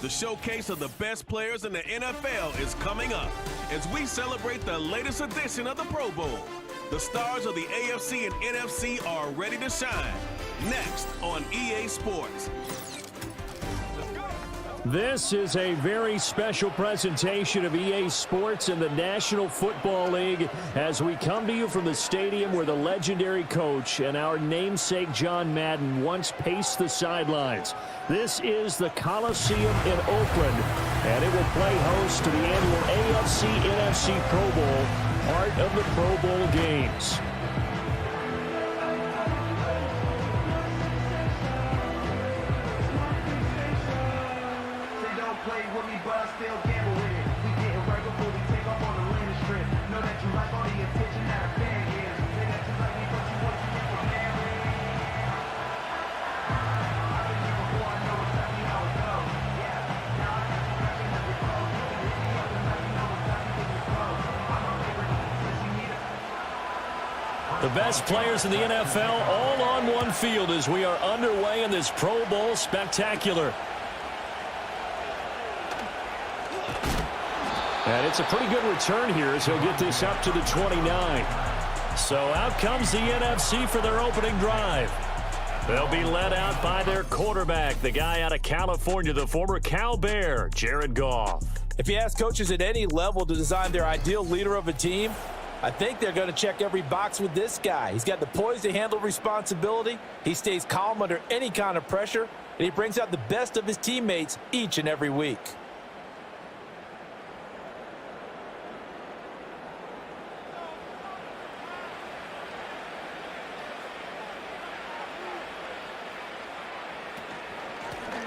The showcase of the best players in the NFL is coming up as we celebrate the latest edition of the Pro Bowl. The stars of the AFC and NFC are ready to shine. Next on EA Sports. This is a very special presentation of EA Sports and the National Football League as we come to you from the stadium where the legendary coach and our namesake John Madden once paced the sidelines. This is the Coliseum in Oakland, and it will play host to the annual AFC-NFC Pro Bowl, part of the Pro Bowl games. The best players in the NFL all on one field as we are underway in this Pro Bowl spectacular. And it's a pretty good return here as he'll get this up to the 29. So out comes the NFC for their opening drive. They'll be led out by their quarterback, the guy out of California, the former Cal Bear, Jared Goff. If you ask coaches at any level to design their ideal leader of a team, I think they're going to check every box with this guy. He's got the poise to handle responsibility. He stays calm under any kind of pressure, and he brings out the best of his teammates each and every week.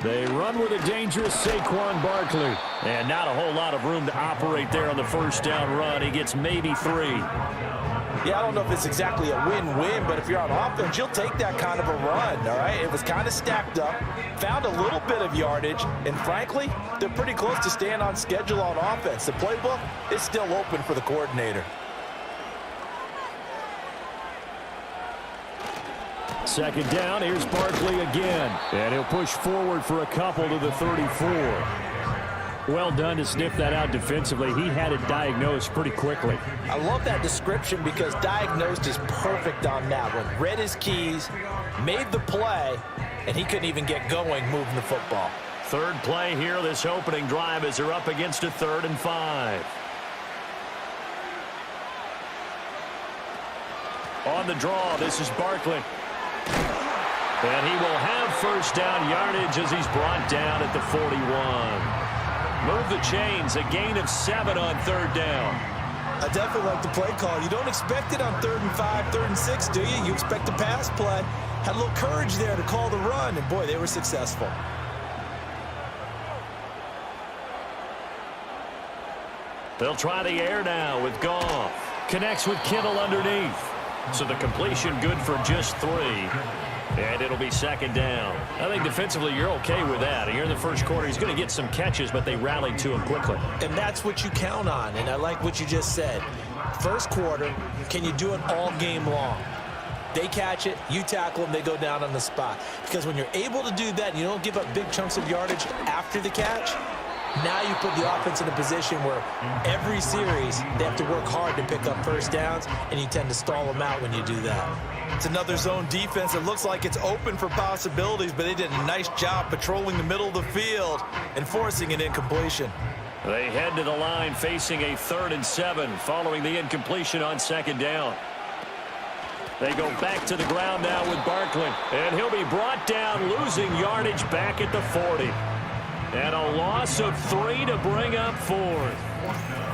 They run with a dangerous Saquon Barkley. And not a whole lot of room to operate there on the first down run. He gets maybe 3. Yeah, I don't know if it's exactly a win-win, but if you're on offense, you'll take that kind of a run, all right? It was kind of stacked up, found a little bit of yardage, and frankly, they're pretty close to staying on schedule on offense. The playbook is still open for the coordinator. Second down, here's Barkley again. And he'll push forward for a couple to the 34. Well done to sniff that out defensively. He had it diagnosed pretty quickly. I love that description because diagnosed is perfect on that one. Read his keys, made the play, and he couldn't even get going moving the football. Third play here, this opening drive as they're up against a 3rd and 5. On the draw, this is Barkley. And he will have first down yardage as he's brought down at the 41. Move the chains, a gain of 7 on 3rd down. I definitely like the play call. You don't expect it on 3rd and 5, 3rd and 6, do you? You expect a pass play. Had a little courage there to call the run, and boy, they were successful. They'll try the air now with Goff. Connects with Kittle underneath. So the completion good for just 3. And it'll be 2nd down. I think defensively you're okay with that. Here in the first quarter, he's going to get some catches, but they rallied to him quickly. And that's what you count on, and I like what you just said. First quarter, can you do it all game long? They catch it, you tackle them, they go down on the spot. Because when you're able to do that and you don't give up big chunks of yardage after the catch, now you put the offense in a position where every series they have to work hard to pick up first downs, and you tend to stall them out when you do that. It's another zone defense. It looks like it's open for possibilities, but they did a nice job patrolling the middle of the field and forcing an incompletion. They head to the line facing a 3rd and 7 following the incompletion on 2nd down. They go back to the ground now with Barkley, and he'll be brought down, losing yardage back at the 40. And a loss of 3 to bring up 4th.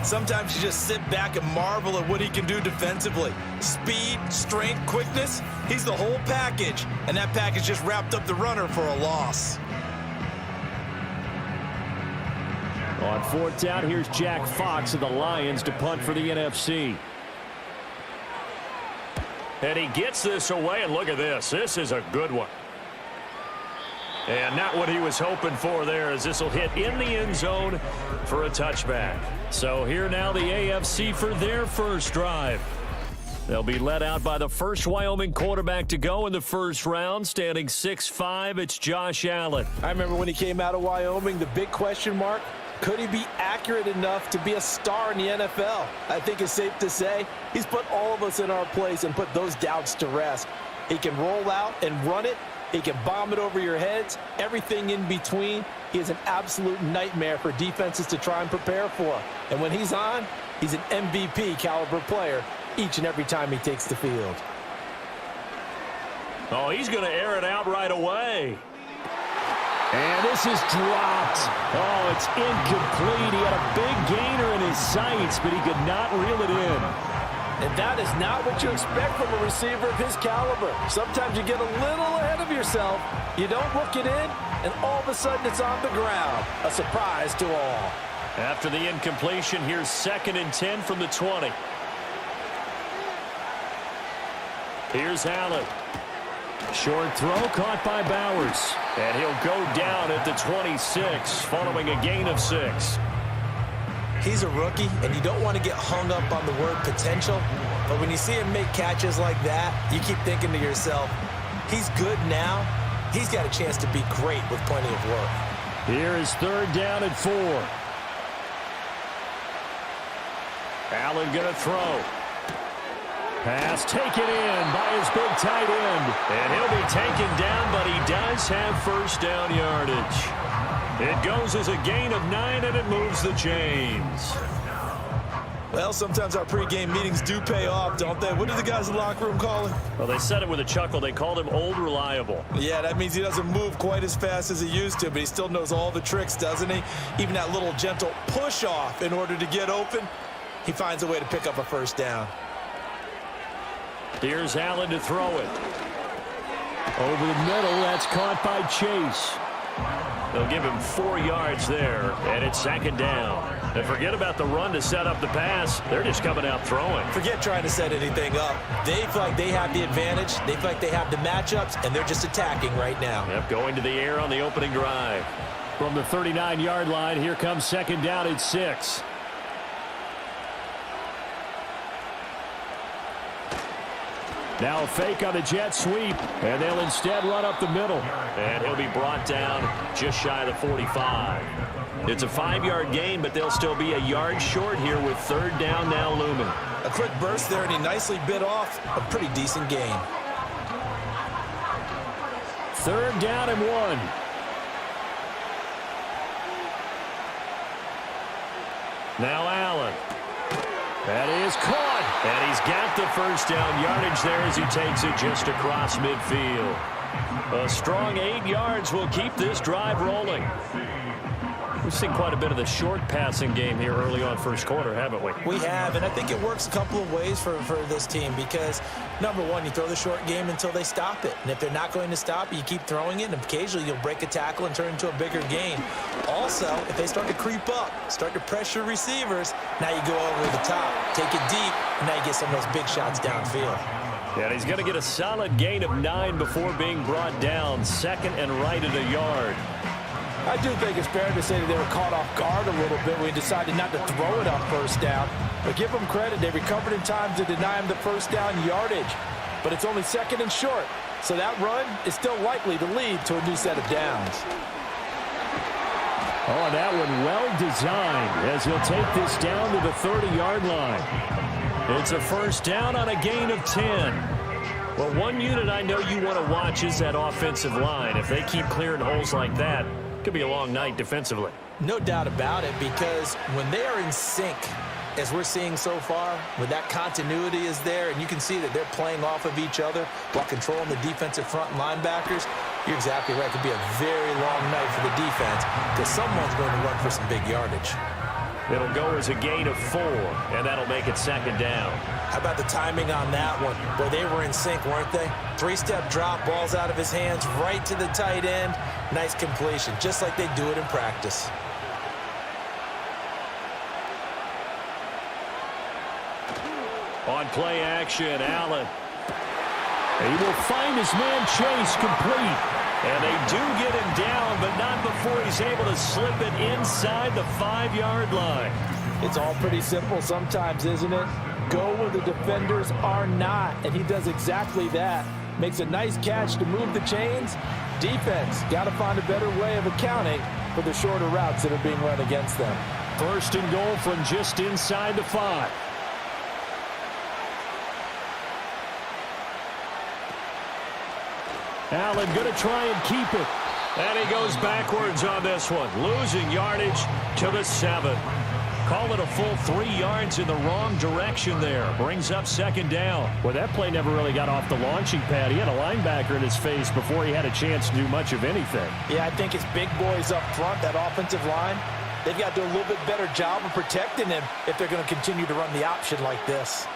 Sometimes you just sit back and marvel at what he can do defensively. Speed, strength, quickness, he's the whole package. And that package just wrapped up the runner for a loss. On 4th down, here's Jack Fox of the Lions to punt for the NFC. And he gets this away, and look at this. This is a good one. And not what he was hoping for there, as this will hit in the end zone for a touchback. So here now the AFC for their first drive. They'll be led out by the first Wyoming quarterback to go in the first round, standing 6'5". It's Josh Allen. I remember when he came out of Wyoming, the big question mark, could he be accurate enough to be a star in the NFL? I think it's safe to say he's put all of us in our place and put those doubts to rest. He can roll out and run it. He can bomb it over your heads. Everything in between. He is an absolute nightmare for defenses to try and prepare for. And when he's on, he's an MVP caliber player each and every time he takes the field. Oh, he's going to air it out right away. And this is dropped. Oh, it's incomplete. He had a big gainer in his sights, but he could not reel it in. And that is not what you expect from a receiver of his caliber. Sometimes you get a little ahead of yourself. You don't hook it in, and all of a sudden it's on the ground. A surprise to all. After the incompletion, here's 2nd and 10 from the 20. Here's Allen. Short throw caught by Bowers. And he'll go down at the 26 following a gain of 6. He's a rookie, and you don't want to get hung up on the word potential. But when you see him make catches like that, you keep thinking to yourself, he's good now. He's got a chance to be great with plenty of work. Here is 3rd down and 4. Allen going to throw. Pass taken in by his big tight end. And he'll be taken down, but he does have first down yardage. It goes as a gain of 9, and it moves the chains. Well, sometimes our pregame meetings do pay off, don't they? What do the guys in the locker room call him? Well, they said it with a chuckle. They called him Old Reliable. Yeah, that means he doesn't move quite as fast as he used to, but he still knows all the tricks, doesn't he? Even that little gentle push-off in order to get open, he finds a way to pick up a first down. Here's Allen to throw it. Over the middle, that's caught by Chase. They'll give him 4 yards there, and it's 2nd down. And forget about the run to set up the pass. They're just coming out throwing. Forget trying to set anything up. They feel like they have the advantage. They feel like they have the matchups, and they're just attacking right now. Yep, going to the air on the opening drive. From the 39-yard line, here comes 2nd down at 6. Now a fake on the jet sweep, and they'll instead run up the middle. And he'll be brought down just shy of the 45. It's a 5-yard gain, but they'll still be a yard short here with 3rd down now looming. A quick burst there, and he nicely bit off a pretty decent gain. 3rd down and 1. Now Allen. That is caught, and he's got the first down yardage there as he takes it just across midfield. A strong 8 yards will keep this drive rolling. We've seen quite a bit of the short passing game here early on first quarter, haven't we? We have, and I think it works a couple of ways for this team because, number one, you throw the short game until they stop it. And if they're not going to stop it, you keep throwing it, and occasionally you'll break a tackle and turn it into a bigger gain. Also, if they start to creep up, start to pressure receivers, now you go over the top, take it deep, and now you get some of those big shots downfield. Yeah, and he's going to get a solid gain of 9 before being brought down, 2nd and right at a yard. I do think it's fair to say that they were caught off guard a little bit when we decided not to throw it on first down. But give them credit. They recovered in time to deny him the first down yardage. But it's only 2nd and short. So that run is still likely to lead to a new set of downs. Oh, and that one well designed as he'll take this down to the 30-yard line. It's a first down on a gain of 10. Well, one unit I know you want to watch is that offensive line. If they keep clearing holes like that, could be a long night defensively. No doubt about it, because when they are in sync, as we're seeing so far, when that continuity is there, and you can see that they're playing off of each other while controlling the defensive front linebackers, you're exactly right. It could be a very long night for the defense because someone's going to run for some big yardage. It'll go as a gain of 4, and that'll make it 2nd down. How about the timing on that one? Boy, they were in sync, weren't they? 3-step drop, ball's out of his hands, right to the tight end. Nice completion, just like they do it in practice. On play action, Allen. He will find his man Chase complete. And they do get him down, but not before he's able to slip it inside the 5-yard line. It's all pretty simple sometimes, isn't it? go where the defenders are not, and he does exactly that. Makes a nice catch to move the chains. Defense got to find a better way of accounting for the shorter routes that are being run against them. First and goal from just inside the 5. Allen going to try and keep it. And he goes backwards on this one, losing yardage to the 7. Call it a full 3 yards in the wrong direction there. Brings up second down. Well, that play never really got off the launching pad. He had a linebacker in his face before he had a chance to do much of anything. Yeah, I think it's big boys up front, that offensive line. They've got to do a little bit better job of protecting him if they're going to continue to run the option like this.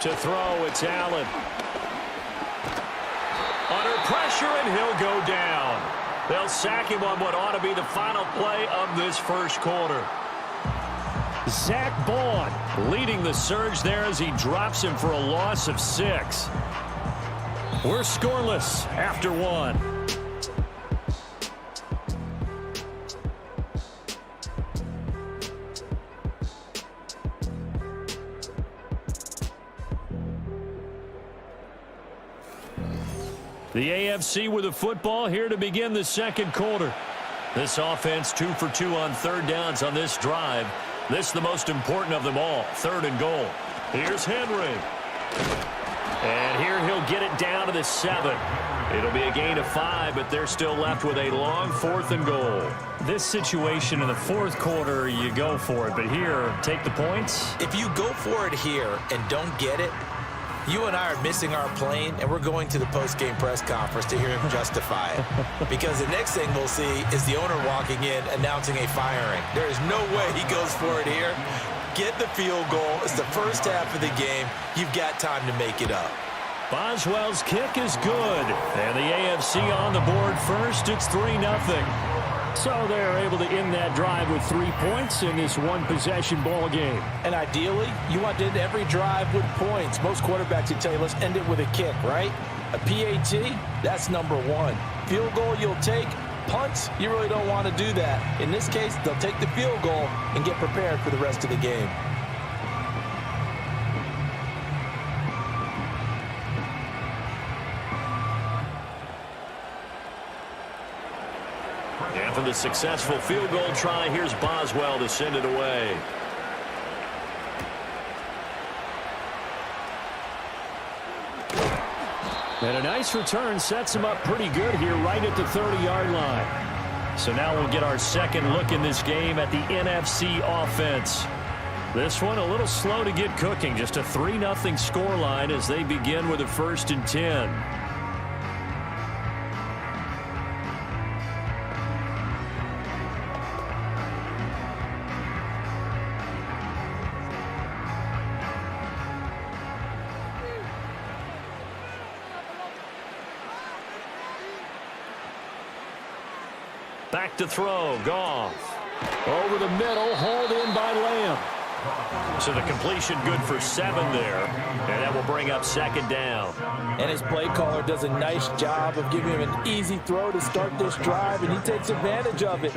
To throw, it's Allen. Under pressure, and he'll go down. They'll sack him on what ought to be the final play of this first quarter. Zach Bond leading the surge there as he drops him for a loss of 6. We're scoreless after 1. The AFC with the football here to begin the second quarter. This offense 2 for 2 on third downs on this drive. This is the most important of them all, 3rd and goal. Here's Henry. And here he'll get it down to the 7. It'll be a gain of 5, but they're still left with a long 4th and goal. This situation in the 4th quarter, you go for it. But here, take the points. If you go for it here and don't get it, you and I are missing our plane, and we're going to the post-game press conference to hear him justify it. Because the next thing we'll see is the owner walking in announcing a firing. There is no way he goes for it here. Get the field goal. It's the first half of the game. You've got time to make it up. Boswell's kick is good. And the AFC on the board first. It's 3-0. So they're able to end that drive with 3 points in this one-possession ball game. And ideally, you want to end every drive with points. Most quarterbacks would tell you, let's end it with a kick, right? A PAT, that's number 1. Field goal you'll take. Punts, you really don't want to do that. In this case, they'll take the field goal and get prepared for the rest of the game. After the successful field goal try, here's Boswell to send it away. And a nice return sets him up pretty good here right at the 30-yard line. So now we'll get our second look in this game at the NFC offense. This one a little slow to get cooking. Just a 3-0 scoreline as they begin with a 1st and 10. Back to throw, Goff. Over the middle, hauled in by Lamb. So the completion good for 7 there, and that will bring up second down. And his play caller does a nice job of giving him an easy throw to start this drive, and he takes advantage of it.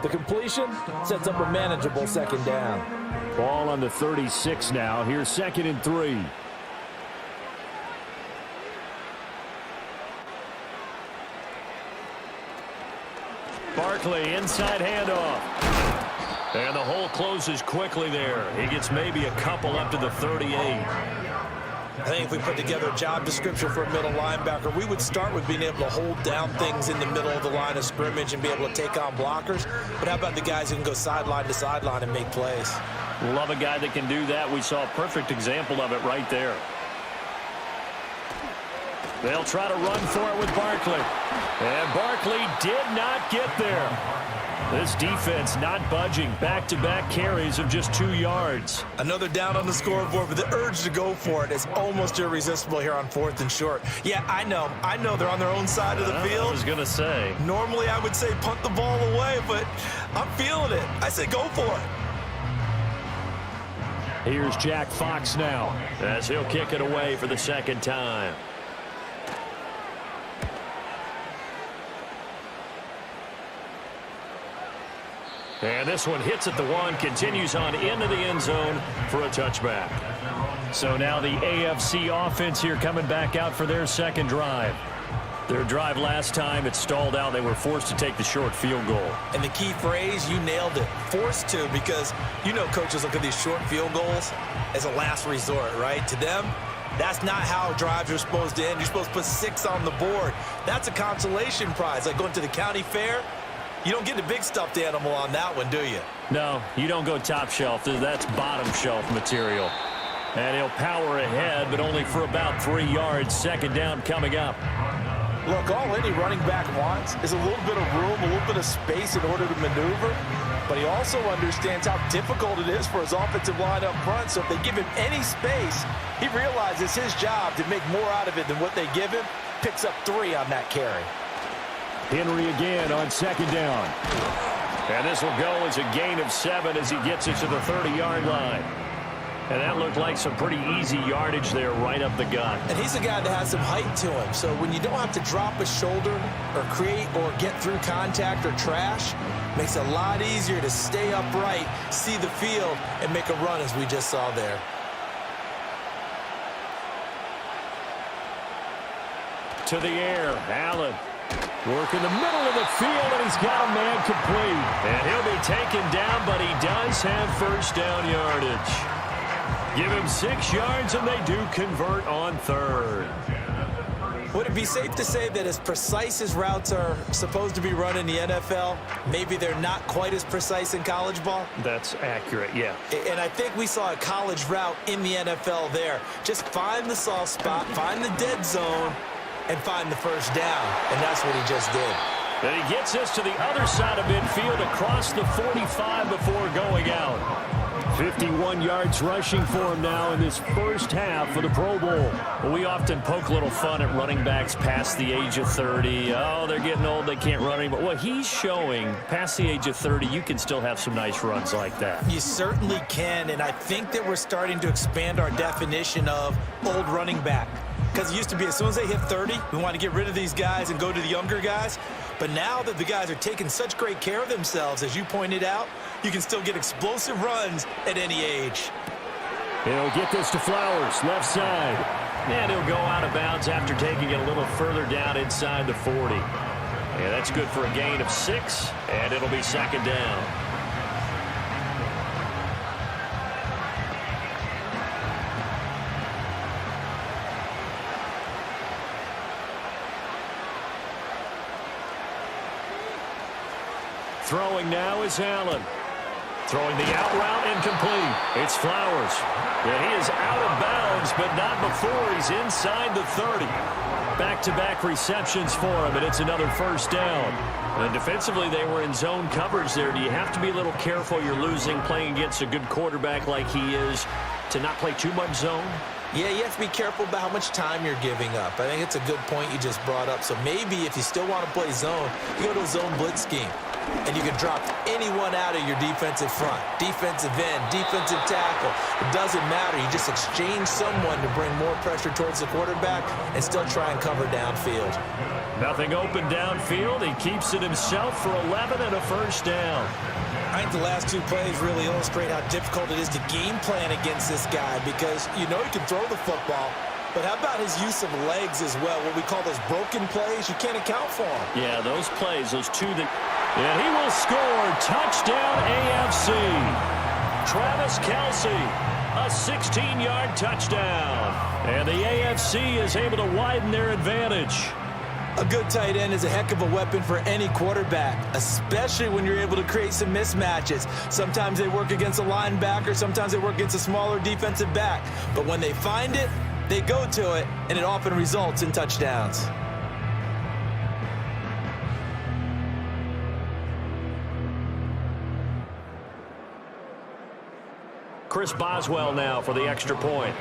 The completion sets up a manageable second down. Ball on the 36 now. Here's 2nd and 3. Barkley, inside handoff. And the hole closes quickly there. He gets maybe a couple up to the 38. I think if we put together a job description for a middle linebacker, we would start with being able to hold down things in the middle of the line of scrimmage and be able to take on blockers. But how about the guys who can go sideline to sideline and make plays? Love a guy that can do that. We saw a perfect example of it right there. They'll try to run for it with Barkley. And Barkley did not get there. This defense not budging. Back-to-back carries of just 2 yards. Another down on the scoreboard, but the urge to go for it is almost irresistible here on 4th and short. Yeah, I know they're on their own side of the field. I was going to say. Normally I would say punt the ball away, but I'm feeling it. I say go for it. Here's Jack Fox now as he'll kick it away for the second time. And this one hits at the 1, continues on into the end zone for a touchback. So now the AFC offense here coming back out for their second drive. Their drive last time, it stalled out. They were forced to take the short field goal. And the key phrase, you nailed it, forced to, because you know coaches look at these short field goals as a last resort, right? To them, that's not how drives are supposed to end. You're supposed to put 6 on the board. That's a consolation prize, like going to the county fair. You don't get the big stuffed animal on that one, do you? No, you don't go top shelf. That's bottom shelf material. And he'll power ahead, but only for about 3 yards. Second down coming up. Look, all any running back wants is a little bit of room, a little bit of space in order to maneuver. But he also understands how difficult it is for his offensive line up front. So if they give him any space, he realizes his job to make more out of it than what they give him. Picks up 3 on that carry. Henry again on second down. And this will go as a gain of 7 as he gets it to the 30-yard line. And that looked like some pretty easy yardage there right up the gut. And he's a guy that has some height to him. So when you don't have to drop a shoulder or create or get through contact or trash, makes it a lot easier to stay upright, see the field, and make a run as we just saw there. To the air, Allen. Work in the middle of the field, and he's got a man complete. And he'll be taken down, but he does have first down yardage. Give him 6 yards, and they do convert on third. Would it be safe to say that as precise as routes are supposed to be run in the NFL, maybe they're not quite as precise in college ball? That's accurate, yeah. And I think we saw a college route in the NFL there. Just find the soft spot, find the dead zone, and find the first down. And that's what he just did. And he gets us to the other side of midfield across the 45 before going out. 51 yards rushing for him now in this first half of the Pro Bowl. We often poke a little fun at running backs past the age of 30. Oh, they're getting old, they can't run anymore. Well, he's showing past the age of 30, you can still have some nice runs like that. You certainly can, and I think that we're starting to expand our definition of old running back. Because it used to be as soon as they hit 30, we want to get rid of these guys and go to the younger guys. But now that the guys are taking such great care of themselves, as you pointed out, you can still get explosive runs at any age. He'll get this to Flowers, left side. And he'll go out of bounds after taking it a little further down inside the 40. Yeah, that's good for a gain of 6, and it'll be second down. Throwing now is Allen. Throwing the out route incomplete. It's Flowers. Yeah, he is out of bounds, but not before he's inside the 30. Back-to-back receptions for him, and it's another first down. And defensively, they were in zone coverage there. Do you have to be a little careful? You're losing, playing against a good quarterback like he is, to not play too much zone? Yeah, you have to be careful about how much time you're giving up. I think it's a good point you just brought up. So maybe if you still want to play zone, you go to a zone blitz scheme. And you can drop anyone out of your defensive front. Defensive end, defensive tackle. It doesn't matter. You just exchange someone to bring more pressure towards the quarterback and still try and cover downfield. Nothing open downfield. He keeps it himself for 11 and a first down. I think the last 2 plays really illustrate how difficult it is to game plan against this guy because you know he can throw the football. But how about his use of legs as well? What we call those broken plays, you can't account for them. Yeah, those plays, those 2 that... And he will score. Touchdown AFC. Travis Kelce, a 16-yard touchdown. And the AFC is able to widen their advantage. A good tight end is a heck of a weapon for any quarterback, especially when you're able to create some mismatches. Sometimes they work against a linebacker, sometimes they work against a smaller defensive back. But when they find it, they go to it, and it often results in touchdowns. Chris Boswell now for the extra point.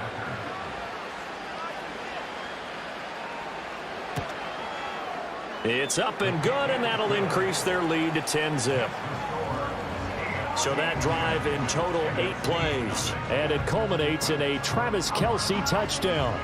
It's up and good, and that'll increase their lead to 10-zip. So that drive in total 8 plays, and it culminates in a Travis Kelce touchdown.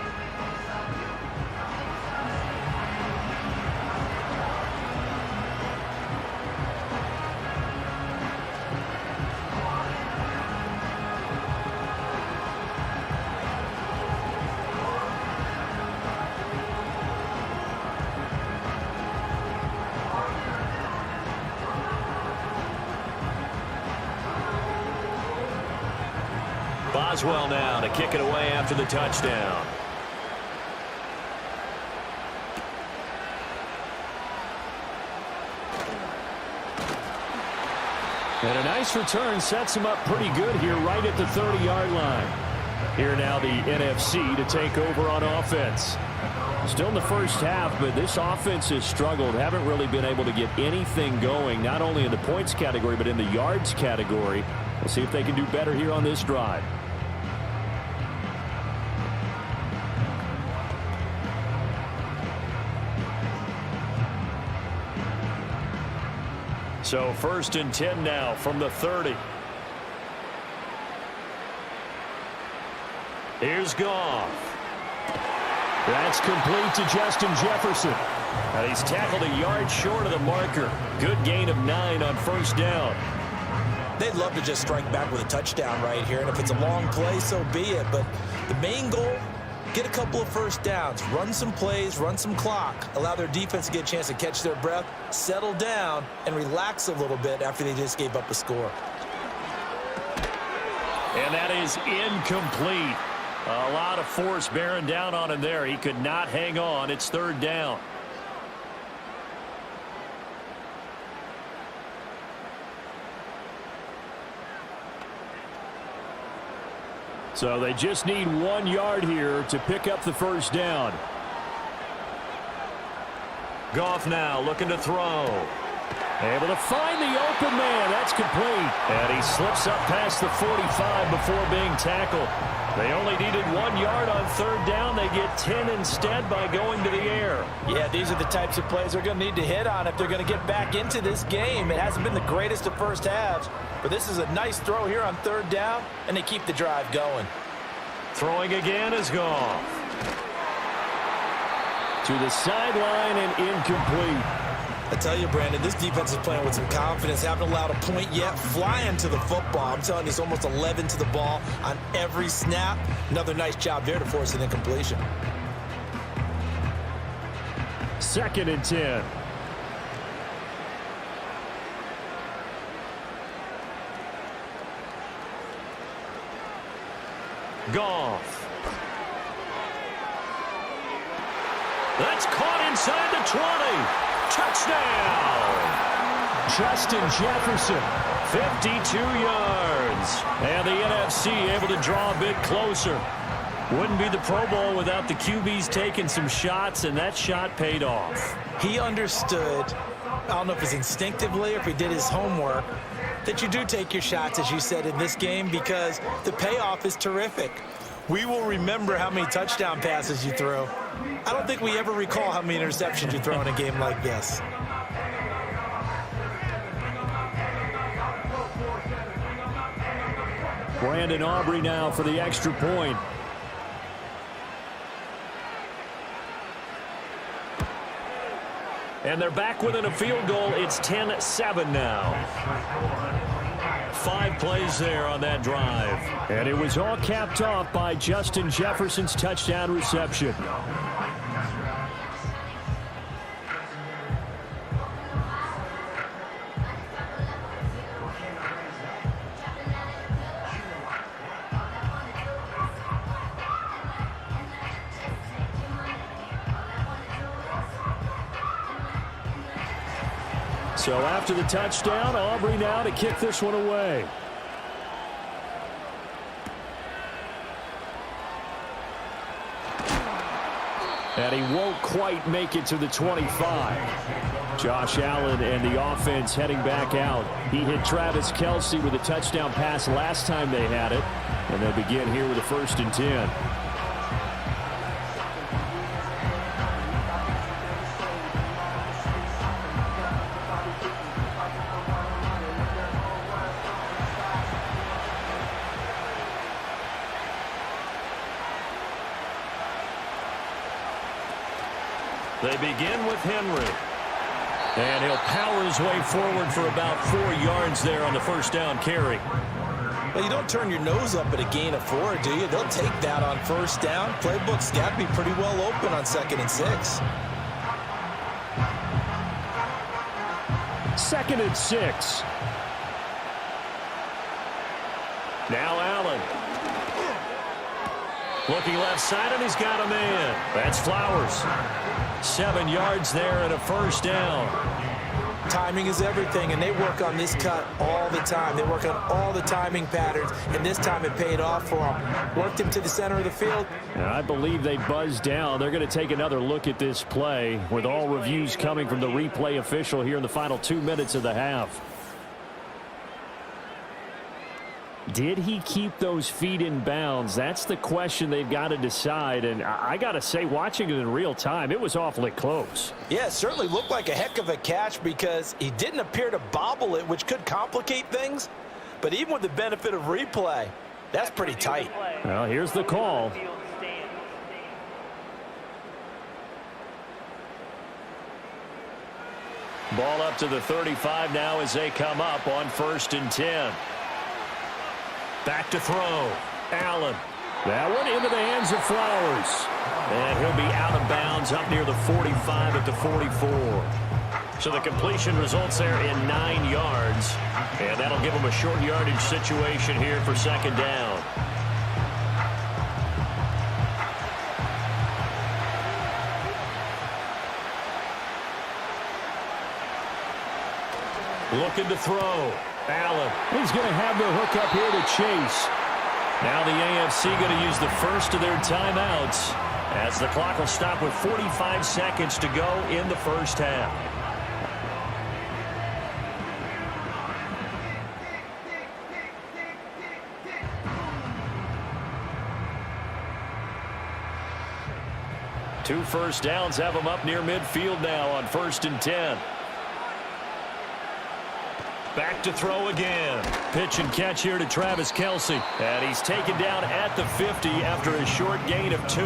Boswell now to kick it away after the touchdown. And a nice return sets him up pretty good here right at the 30-yard line. Here now the NFC to take over on offense. Still in the first half, but this offense has struggled. Haven't really been able to get anything going, not only in the points category, but in the yards category. We'll see if they can do better here on this drive. So 1st and 10 now from the 30. Here's Goff. That's complete to Justin Jefferson. And he's tackled a yard short of the marker. Good gain of 9 on 1st down. They'd love to just strike back with a touchdown right here, and if it's a long play, so be it. But the main goal, get a couple of 1st downs, run some plays, run some clock, allow their defense to get a chance to catch their breath, settle down, and relax a little bit after they just gave up a score. And that is incomplete. A lot of force bearing down on him there. He could not hang on. It's 3rd down. So they just need 1 yard here to pick up the 1st down. Goff now looking to throw. Able to find the open man. That's complete. And he slips up past the 45 before being tackled. They only needed 1 yard on 3rd down. They get 10 instead by going to the air. Yeah, these are the types of plays they're going to need to hit on if they're going to get back into this game. It hasn't been the greatest of first halves, but this is a nice throw here on 3rd down, and they keep the drive going. Throwing again is Goff. To the sideline and incomplete. I tell you, Brandon, this defense is playing with some confidence. Haven't allowed a point yet. Flying to the football. I'm telling you, it's almost 11 to the ball on every snap. Another nice job there to force an incompletion. 2nd and 10. Goff. That's caught inside the 20. Touchdown! Justin Jefferson, 52 yards. And the NFC able to draw a bit closer. Wouldn't be the Pro Bowl without the QBs taking some shots, and that shot paid off. He understood, I don't know if it's instinctively or if he did his homework, that you do take your shots, as you said, in this game because the payoff is terrific. We will remember how many touchdown passes you threw. I don't think we ever recall how many interceptions you throw in a game like this. Brandon Aubrey now for the extra point. And they're back within a field goal. It's 10-7 now. 5 plays there on that drive. And it was all capped off by Justin Jefferson's touchdown reception. So after the touchdown, Aubrey now to kick this one away. And he won't quite make it to the 25. Josh Allen and the offense heading back out. He hit Travis Kelce with a touchdown pass last time they had it. And they'll begin here with a 1st and 10. They begin with Henry. And he'll power his way forward for about 4 yards there on the 1st down carry. Well, you don't turn your nose up at a gain of 4, do you? They'll take that on 1st down. Playbook's got to be pretty well open on 2nd and 6. 2nd and 6. Now Allen. Looking left side, and he's got a man. That's Flowers. 7 yards there and a first down. Timing is everything, and they work on this cut all the time. They work on all the timing patterns, and this time it paid off for them. Worked him to the center of the field. And I believe they buzzed down. They're going to take another look at this play with all reviews coming from the replay official here in the final 2 minutes of the half. Did he keep those feet in bounds? That's the question they've got to decide. And I got to say, watching it in real time, it was awfully close. Yeah, it certainly looked like a heck of a catch because he didn't appear to bobble it, which could complicate things. But even with the benefit of replay, that's pretty tight. Well, here's the call. Ball up to the 35 now as they come up on 1st and 10. Back to throw. Allen. That one into the hands of Flowers. And he'll be out of bounds up near the 45 at the 44. So the completion results there in 9 yards. And that'll give them a short yardage situation here for 2nd down. Looking to throw. Allen. He's going to have the hook up here to Chase. Now the AFC going to use the first of their timeouts as the clock will stop with 45 seconds to go in the first half. Two first downs have them up near midfield now on 1st and 10. Back to throw again. Pitch and catch here to Travis Kelce. And he's taken down at the 50 after a short gain of 2.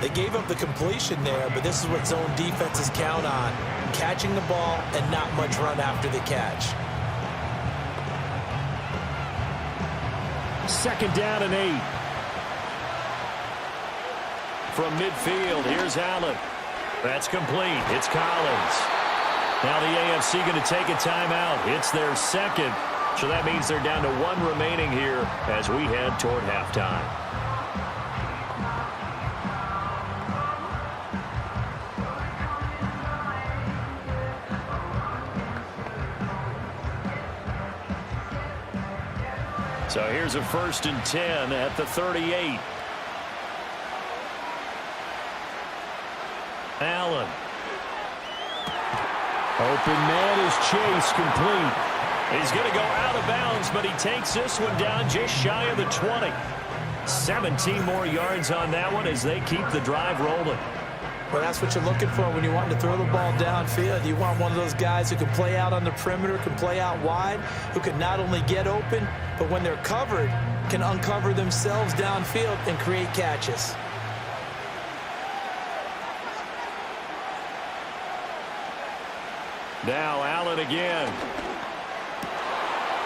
They gave up the completion there, but this is what zone defenses count on. Catching the ball and not much run after the catch. 2nd down and 8. From midfield, here's Allen. That's complete. It's Collins. Now the AFC going to take a timeout. It's their second. So that means they're down to 1 remaining here as we head toward halftime. So here's a 1st and 10 at the 38. Allen. Open man is Chase, complete. He's going to go out of bounds, but he takes this one down just shy of the 20. 17 more yards on that one as they keep the drive rolling. Well, that's what you're looking for when you want to throw the ball downfield. You want one of those guys who can play out on the perimeter, can play out wide, who can not only get open, but when they're covered, can uncover themselves downfield and create catches. Now Allen again.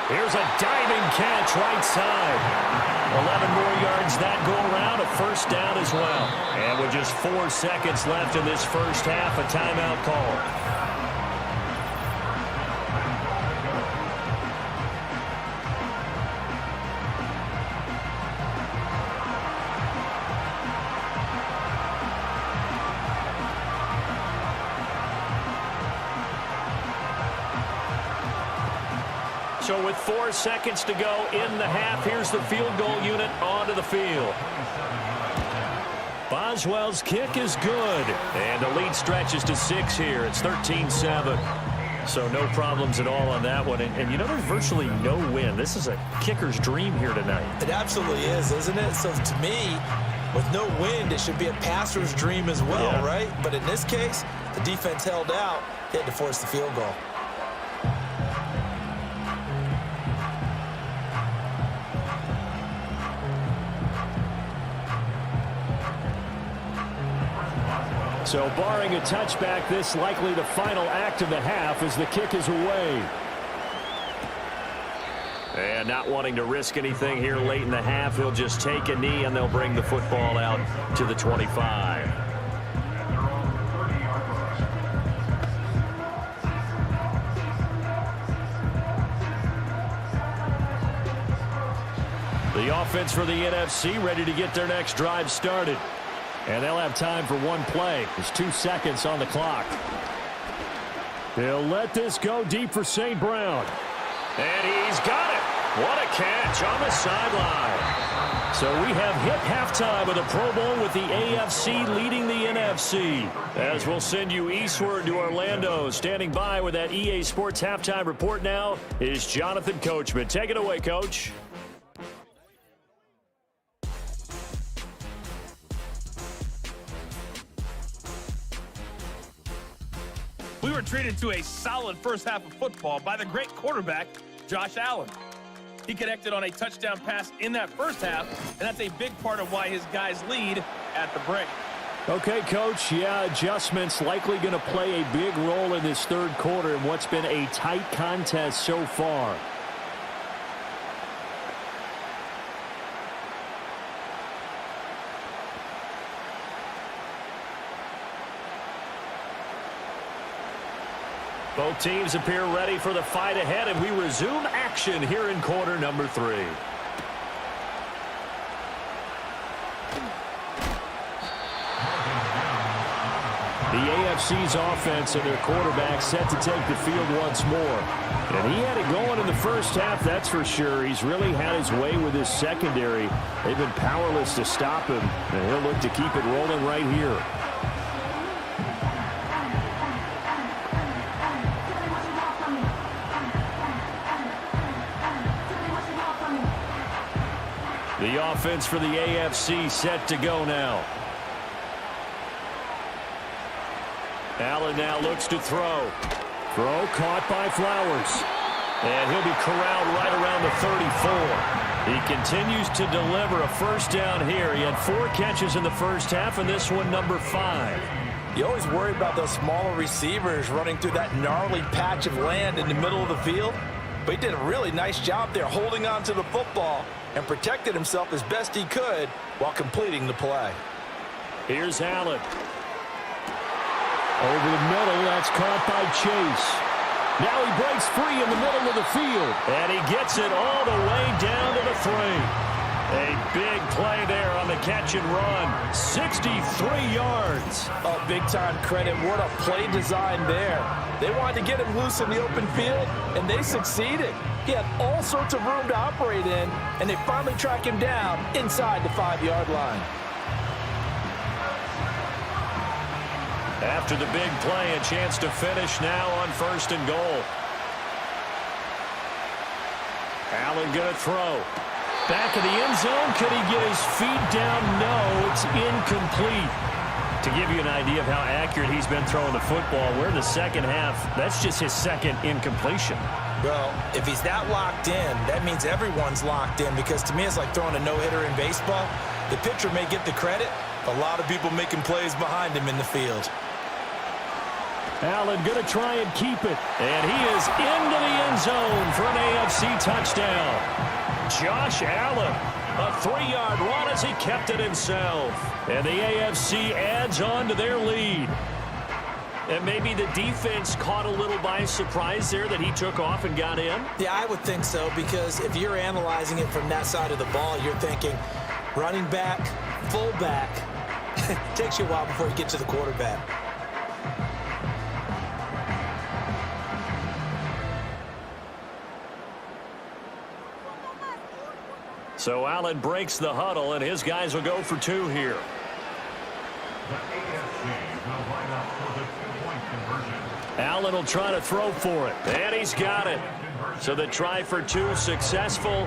Here's a diving catch right side. 11 more yards that go around, a first down as well. And with just 4 seconds left in this first half, a timeout call. So with 4 seconds to go in the half, here's the field goal unit onto the field. Boswell's kick is good. And the lead stretches to 6 here. It's 13-7. So no problems at all on that one. And you know, there's virtually no win. This is a kicker's dream here tonight. It absolutely is, isn't it? So to me, with no wind, it should be a passer's dream as well, yeah. Right? But in this case, the defense held out. They had to force the field goal. So barring a touchback, this likely the final act of the half as the kick is away. And not wanting to risk anything here late in the half, he'll just take a knee and they'll bring the football out to the 25. The The offense for the NFC ready to get their next drive started. And they'll have time for one play. There's 2 seconds on the clock. They'll let this go deep for St. Brown. And he's got it. What a catch on the sideline. So we have hit halftime of the Pro Bowl with the AFC leading the NFC. As we'll send you eastward to Orlando. Standing by with that EA Sports halftime report now is Jonathan Coachman. Take it away, Coach. We were treated to a solid first half of football by the great quarterback, Josh Allen. He connected on a touchdown pass in that first half, and that's a big part of why his guys lead at the break. Okay, Coach, yeah, adjustments likely going to play a big role in this third quarter in what's been a tight contest so far. Both teams appear ready for the fight ahead, and we resume action here in quarter number 3. The AFC's offense and their quarterback set to take the field once more. And he had it going in the first half, that's for sure. He's really had his way with his secondary. They've been powerless to stop him, and he'll look to keep it rolling right here. The offense for the AFC set to go now. Allen now looks to throw. Throw caught by Flowers. And he'll be corralled right around the 34. He continues to deliver a first down here. He had 4 catches in the first half, and this one number 5. You always worry about those smaller receivers running through that gnarly patch of land in the middle of the field. But he did a really nice job there holding on to the football and protected himself as best he could while completing the play. Here's Allen. Over the middle, that's caught by Chase. Now he breaks free in the middle of the field. And he gets it all the way down to the 3. A big play there on the catch and run. 63 yards. Oh, big-time credit. What a play design there. They wanted to get him loose in the open field, and they succeeded. He had all sorts of room to operate in, and they finally track him down inside the 5-yard line. After the big play, a chance to finish now on 1st and goal. Allen going to throw. Back of the end zone. Could he get his feet down? No, it's incomplete. To give you an idea of how accurate he's been throwing the football, we're in the second half. That's just his second incompletion. Well, if he's that locked in, that means everyone's locked in, because to me it's like throwing a no-hitter in baseball. The pitcher may get the credit, but a lot of people making plays behind him in the field. Allen going to try and keep it. And he is into the end zone for an AFC touchdown. Josh Allen, a 3-yard run as he kept it himself. And the AFC adds on to their lead. And maybe the defense caught a little by surprise there that he took off and got in? Yeah, I would think so, because if you're analyzing it from that side of the ball, you're thinking running back, fullback. It takes you a while before you get to the quarterback. So Allen breaks the huddle, and his guys will go for 2 here. Allen will try to throw for it, and he's got it. So the try for 2 successful,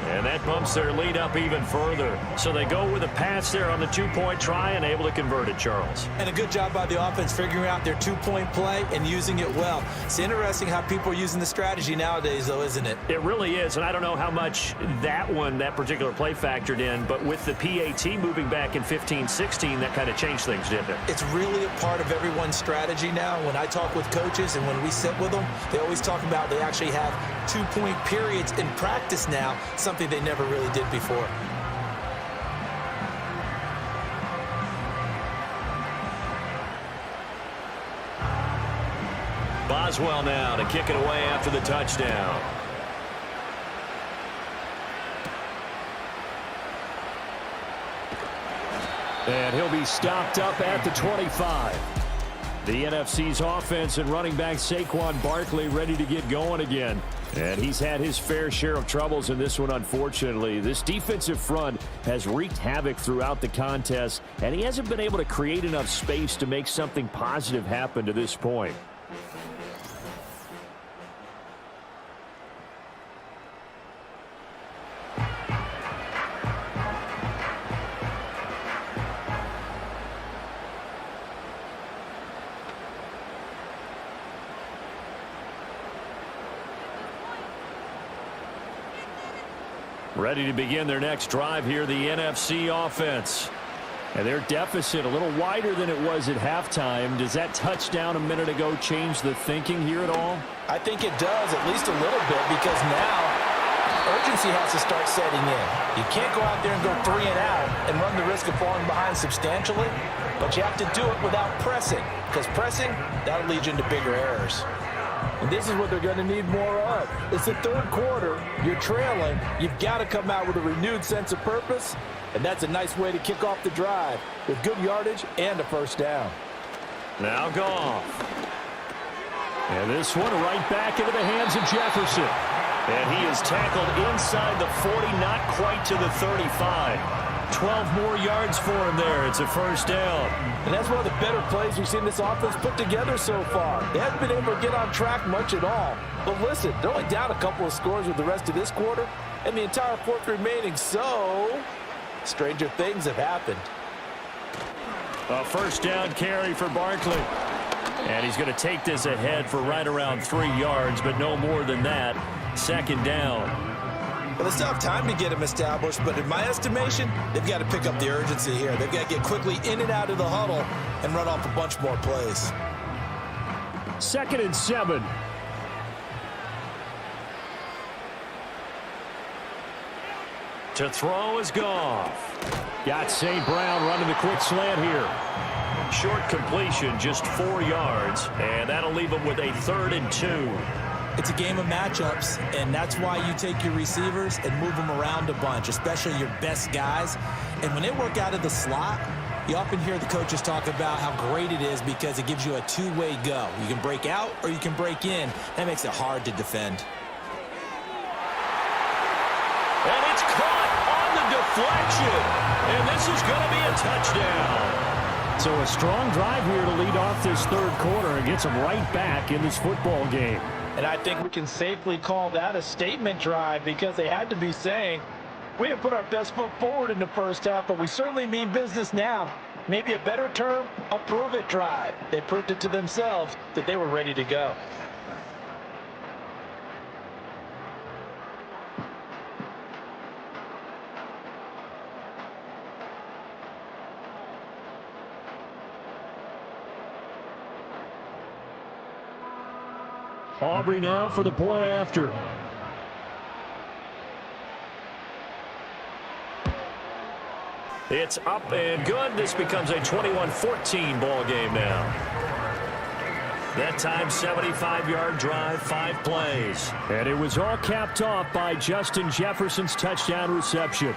and that bumps their lead up even further. So they go with a pass there on the 2-point try and able to convert it, Charles. And a good job by the offense figuring out their 2-point play and using it well. It's interesting how people are using the strategy nowadays, though, isn't it? It really is, and I don't know how much that particular play factored in, but with the PAT moving back in 15-16, that kind of changed things, didn't it? It's really a part of everyone's strategy now. When I talk with coaches and when we sit with them, they always talk about they actually have 2-point periods in practice now, something they never really did before. Boswell now to kick it away after the touchdown. And he'll be stopped up at the 25. The NFC's offense and running back Saquon Barkley ready to get going again. And he's had his fair share of troubles in this one, unfortunately. This defensive front has wreaked havoc throughout the contest, and he hasn't been able to create enough space to make something positive happen to this point. Ready to begin their next drive here, the NFC offense. And their deficit a little wider than it was at halftime. Does that touchdown a minute ago change the thinking here at all? I think it does, at least a little bit, because now urgency has to start setting in. You can't go out there and go 3 and out and run the risk of falling behind substantially, but you have to do it without pressing, because pressing, that'll lead you into bigger errors. And this is what they're going to need more of. It's the third quarter. You're trailing. You've got to come out with a renewed sense of purpose, and that's a nice way to kick off the drive with good yardage and a first down. Now Goff. And this one right back into the hands of Jefferson. And he is tackled inside the 40, not quite to the 35. 12 more yards for him there. It's a first down. And that's one of the better plays we've seen this offense put together so far. They haven't been able to get on track much at all. But listen, they're only down a couple of scores with the rest of this quarter and the entire fourth remaining. So, stranger things have happened. A first down carry for Barkley. And he's going to take this ahead for right around 3 yards, but no more than that. Second down. Well, they still have time to get him established, but in my estimation, they've got to pick up the urgency here. They've got to get quickly in and out of the huddle and run off a bunch more plays. 2nd and 7. To throw is Goff. Got St. Brown running the quick slant here. Short completion, just 4 yards, and that'll leave him with a 3rd and 2. It's a game of matchups, and that's why you take your receivers and move them around a bunch, especially your best guys. And when they work out of the slot, you often hear the coaches talk about how great it is because it gives you a two-way go. You can break out or you can break in. That makes it hard to defend. And it's caught on the deflection. And this is going to be a touchdown. So a strong drive here to lead off this third quarter and gets them right back in this football game. And I think we can safely call that a statement drive because they had to be saying, we have put our best foot forward in the first half, but we certainly mean business now. Maybe a better term, a prove-it drive. They proved it to themselves that they were ready to go. Aubrey now for the play after. It's up and good. This becomes a 21-14 ball game now. That time, 75-yard drive, 5 plays. And it was all capped off by Justin Jefferson's touchdown reception.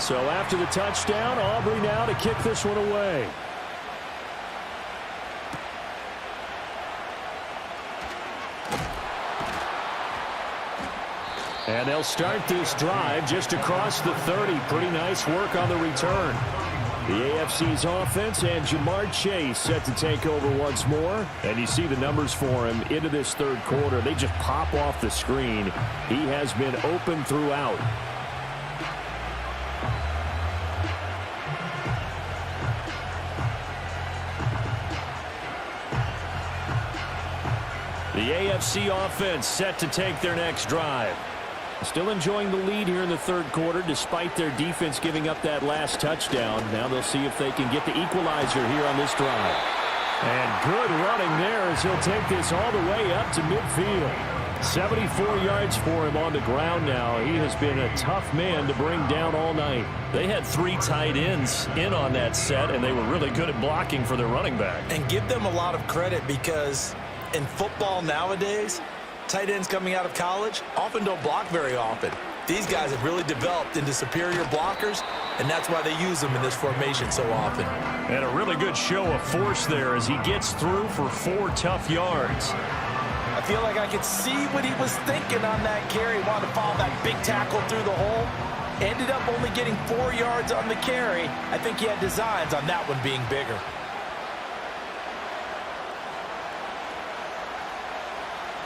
So after the touchdown, Aubrey now to kick this one away. And they'll start this drive just across the 30. Pretty nice work on the return. The AFC's offense and Jamar Chase set to take over once more. And you see the numbers for him into this third quarter. They just pop off the screen. He has been open throughout. The AFC offense set to take their next drive. Still enjoying the lead here in the third quarter despite their defense giving up that last touchdown. Now they'll see if they can get the equalizer here on this drive. And good running there as he'll take this all the way up to midfield. 74 yards for him on the ground now. He has been a tough man to bring down all night. They had 3 tight ends in on that set, and they were really good at blocking for their running back. And give them a lot of credit because in football nowadays, tight ends coming out of college often don't block very often. These guys have really developed into superior blockers, and that's why they use them in this formation so often. And a really good show of force there as he gets through for 4 tough yards. I feel like I could see what he was thinking on that carry. Wanted to follow that big tackle through the hole. Ended up only getting 4 yards on the carry. I think he had designs on that one being bigger.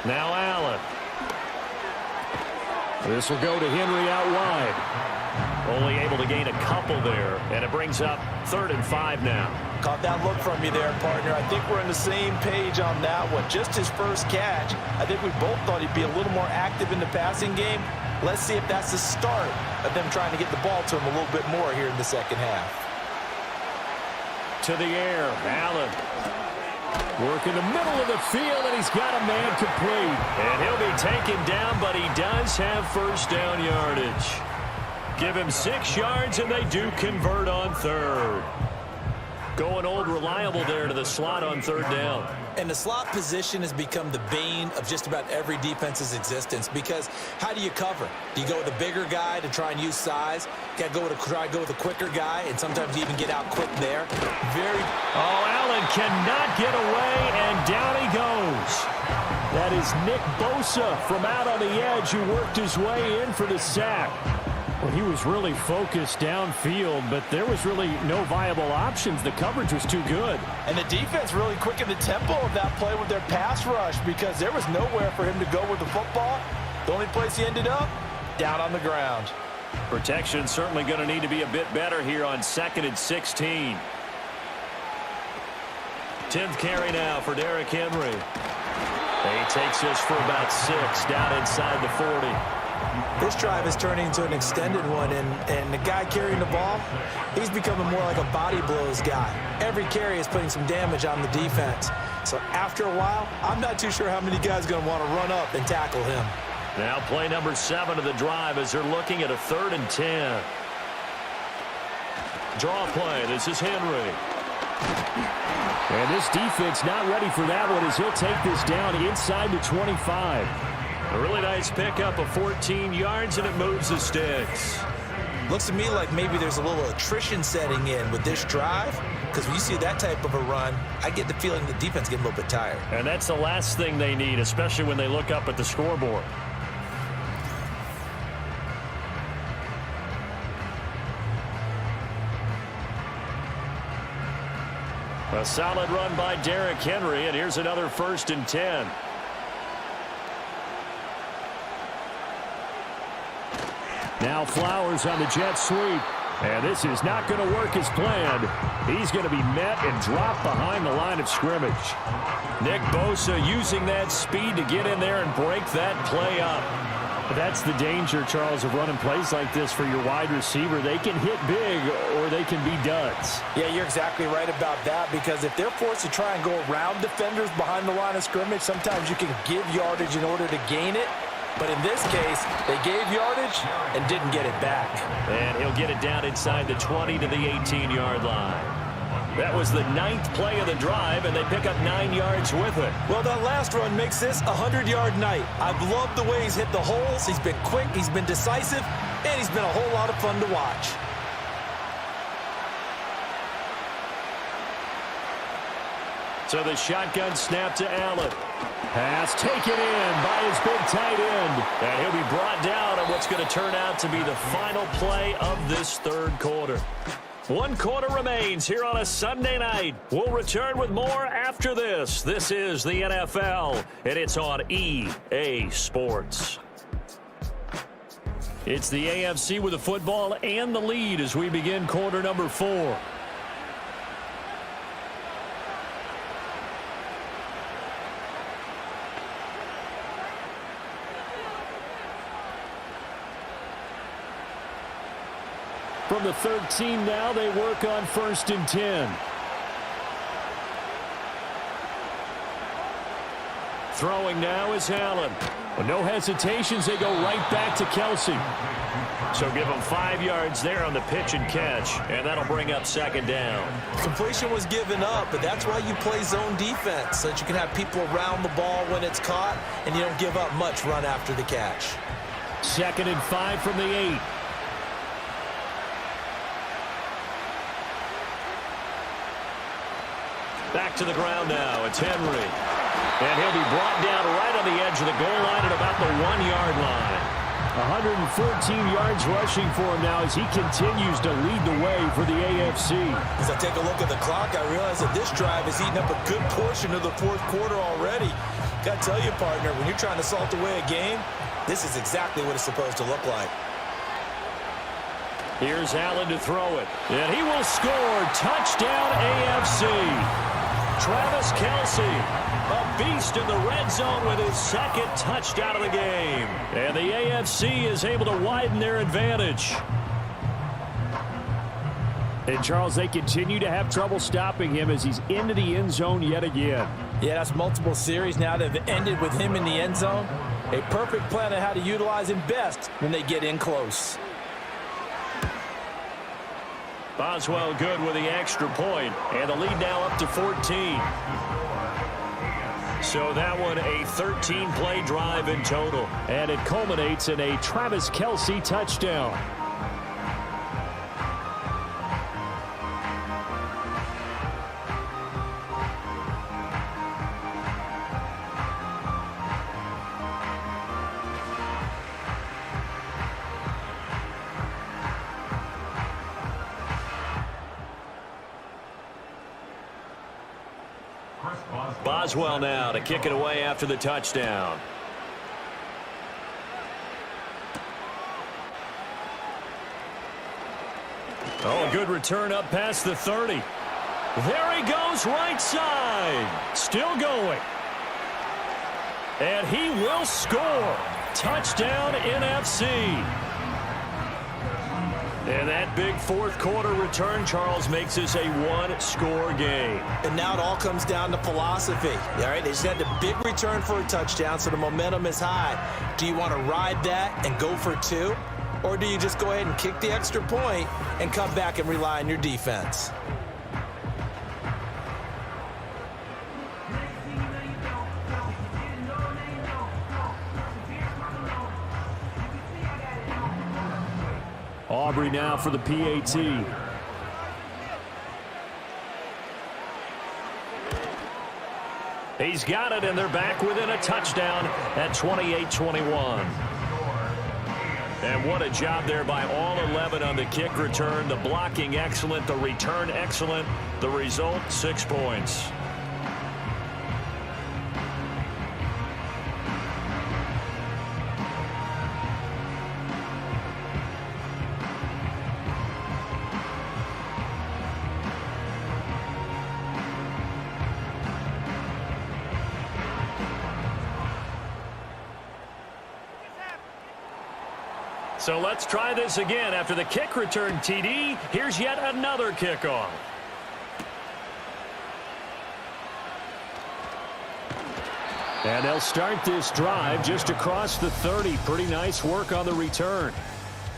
Now Allen. This will go to Henry out wide. Only able to gain a couple there, and it brings up 3rd and 5 now. Caught that look from you there, partner. I think we're on the same page on that one. Just his first catch. I think we both thought he'd be a little more active in the passing game. Let's see if that's the start of them trying to get the ball to him a little bit more here in the second half. To the air, Allen. Work in the middle of the field, and he's got a man complete. And he'll be taken down, but he does have first down yardage. Give him 6 yards, and they do convert on 3rd. Going old reliable there to the slot on 3rd down. And the slot position has become the bane of just about every defense's existence because how do you cover? Do you go with a bigger guy to try and use size? You got to try to go with a quicker guy, and sometimes you even get out quick there. Allen cannot get away, and down he goes. That is Nick Bosa from out on the edge who worked his way in for the sack. Well, he was really focused downfield, but there was really no viable options. The coverage was too good. And the defense really quickened the tempo of that play with their pass rush because there was nowhere for him to go with the football. The only place he ended up, down on the ground. Protection certainly going to need to be a bit better here on 2nd and 16. 10th carry now for Derrick Henry. He takes this for about 6 down inside the 40. This drive is turning into an extended one, and the guy carrying the ball, he's becoming more like a body blows guy. Every carry is putting some damage on the defense. So after a while, I'm not too sure how many guys are going to want to run up and tackle him. Now play number 7 of the drive as they're looking at a 3rd and 10. Draw play. This is Henry. And this defense not ready for that one as he'll take this down inside the 25. A really nice pickup of 14 yards, and it moves the sticks. Looks to me like maybe there's a little attrition setting in with this drive, because when you see that type of a run, I get the feeling the defense getting a little bit tired. And that's the last thing they need, especially when they look up at the scoreboard. A solid run by Derrick Henry, and here's another 1st and 10. Now Flowers on the jet sweep. And this is not going to work as planned. He's going to be met and dropped behind the line of scrimmage. Nick Bosa using that speed to get in there and break that play up. That's the danger, Charles, of running plays like this for your wide receiver. They can hit big or they can be duds. Yeah, you're exactly right about that because if they're forced to try and go around defenders behind the line of scrimmage, sometimes you can give yardage in order to gain it. But in this case, they gave yardage and didn't get it back. And he'll get it down inside the 20 to the 18-yard line. That was the 9th play of the drive, and they pick up 9 yards with it. Well, that last run makes this a 100-yard night. I've loved the way he's hit the holes. He's been quick, he's been decisive, and he's been a whole lot of fun to watch. So the shotgun snap to Allen. Pass taken in by his big tight end. And he'll be brought down on what's going to turn out to be the final play of this 3rd quarter. 1 quarter remains here on a Sunday night. We'll return with more after this. This is the NFL, and it's on EA Sports. It's the AFC with the football and the lead as we begin quarter number 4. From the 13 now, they work on 1st and 10. Throwing now is Allen. With no hesitations, they go right back to Kelsey. So give him 5 yards there on the pitch and catch, and that'll bring up second down. Completion was given up, but that's why you play zone defense, so that you can have people around the ball when it's caught, and you don't give up much run after the catch. 2nd and 5 from the 8. Back to the ground now. It's Henry. And he'll be brought down right on the edge of the goal line at about the 1-yard line. 114 yards rushing for him now as he continues to lead the way for the AFC. As I take a look at the clock, I realize that this drive has eaten up a good portion of the 4th quarter already. Got to tell you, partner, when you're trying to salt away a game, this is exactly what it's supposed to look like. Here's Allen to throw it. And he will score. Touchdown AFC. Travis Kelce, a beast in the red zone with his 2nd touchdown of the game. And the AFC is able to widen their advantage. And, Charles, they continue to have trouble stopping him as he's into the end zone yet again. Yeah, that's multiple series now that have ended with him in the end zone. A perfect plan on how to utilize him best when they get in close. Boswell good with the extra point, and the lead now up to 14. So that one a 13-play drive in total, and it culminates in a Travis Kelce touchdown. Boswell now to kick it away after the touchdown. Oh, a good return up past the 30. There he goes, right side. Still going. And he will score. Touchdown NFC. And that big 4th quarter return, Charles, makes this a 1-score game. And now it all comes down to philosophy. All right, they just had the big return for a touchdown, so the momentum is high. Do you want to ride that and go for 2? Or do you just go ahead and kick the extra point and come back and rely on your defense? Aubrey now for the PAT. He's got it, and they're back within a touchdown at 28-21. And what a job there by all 11 on the kick return. The blocking excellent, the return excellent. The result, 6 points. So let's try this again. After the kick return TD, here's yet another kickoff. And they'll start this drive just across the 30. Pretty nice work on the return.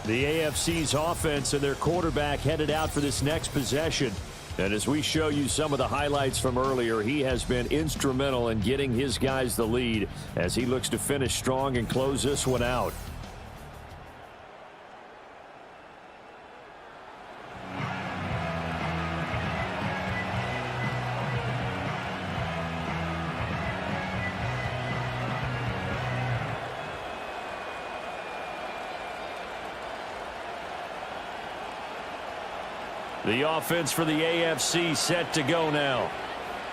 The AFC's offense and their quarterback headed out for this next possession. And as we show you some of the highlights from earlier, he has been instrumental in getting his guys the lead as he looks to finish strong and close this one out. The offense for the AFC set to go now.